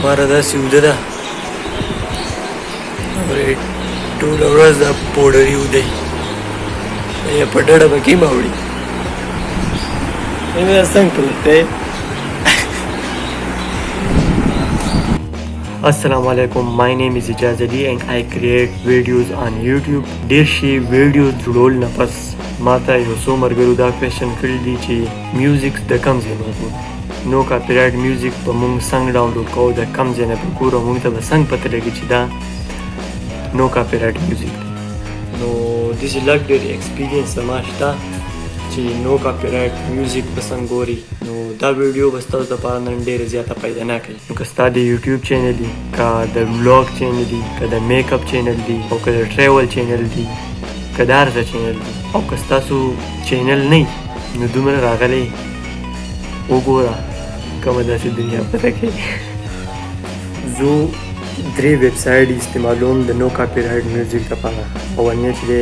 મારા દાસી ઉદરા હવે ટોલ અવરાજ પોડરી ઉદય એ પટાડા બાકી બાવડી એ મેરા સંગ પડતે. Assalamu alaikum, my name is Ijaz Ali and I create videos on YouTube. Dirshi videos judol na pas mata yo so margaru da question krildi chi music da comes in no copyright music pa mung sang download ko da comes in pa kuro mung ta sang patlegi chi da no copyright music. No, this is like the experience samashta chi no copyright music pasang gori. No, da video basta da para nan dere zyata paida na kai. No kasta de YouTube channel di ka da vlog channel di ka da makeup channel di o ka da travel channel di ka da arza channel di o kasta su channel nahi no dumra ragale ogora kama da se dunya pata ke zo dre website istemalom da no copyright music da para o anya chile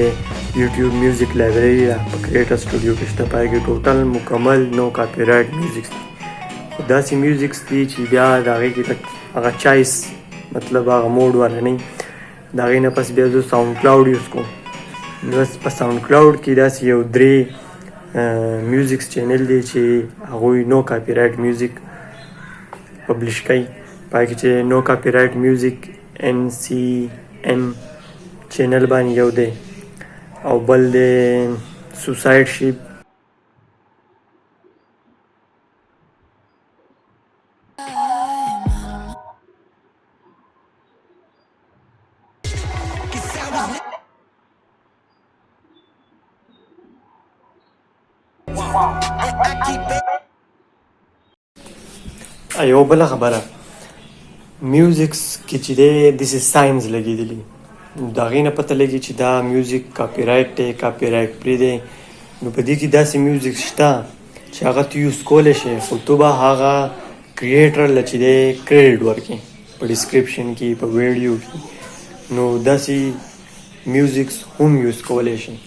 YouTube music library creator studio ke shta paege total mukammal no copyright music dasi music thi chi bya dage ki tak aga choice matlab aga mode wala nahi dage na pas bya jo soundcloud use ko bas pas soundcloud ki dasi yo dre music channel di chi agoi no copyright music publish kai paege che no copyright music NCM channel ban yo de او بل د سوساید شیپ ایو بل خبره میوزیکس کې چې دی دیس از ساينس لګېدلی دا غي نه پته لګي چې دا میوزیک کاپی رائټ دی کاپی رائټ پری دی نو په دې کې داسې میوزیک شته چې هغه ته یوز کولی شي خو ته به هغه کریټر له چې دی کریډټ ورکړي په ډسکرپشن کې په ویډیو کې نو داسې میوزیکس هم یوز کولی شي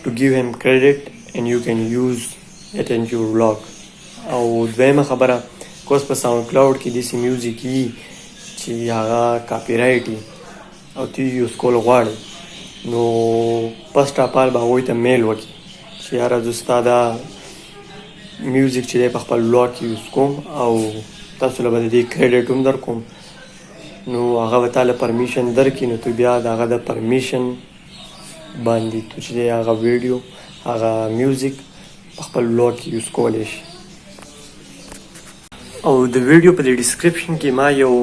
to give him credit and you can use it in your vlog. او دویمه خبره کوس په ساوند کلاود کې داسې میوزیک وي چې هغه کاپی رائټ وي او تی یوز کول غواړي نو فسټ اف آل به هغوی ته میل وکړي چې یاره زه ستا دا میوزیک چې دی په خپل ولاګ کې یوز کوم او تاسو له به د دې کریډټ هم در کوم نو هغه به تاله پرمیشن درکړي نو تو بیا د هغه د پرمیشن باندې تو چې دی هغه ویډیو هغه میوزیک په خپل ولاګ کې یوز کولی شي. او د ویډیو په دې ډسکرپشن کې ما یو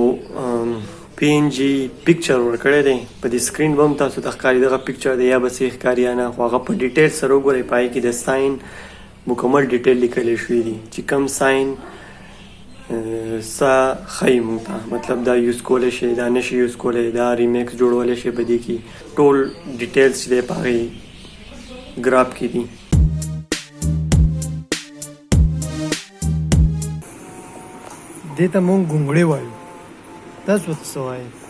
PNG پکچر ورکړی دی په دې سکرین به هم تاسو ته ښکاري دغه پکچر دی یا به څه ښکاري یا نه خو هغه په ډیټیل سره وګورئ پای کې د ساین مکمل ډیټیل لیکلی شوي دي چې کوم ساین څه ښایي موږ ته مطلب دا یوز کولی شي دا نشي یوز کولی دا ریمیکس جوړولی شي په دې کې ټول ډیټیلز چې دی په هغې ګراف کې دي. دې ته مونږ ګونګړې وایو. That's what so I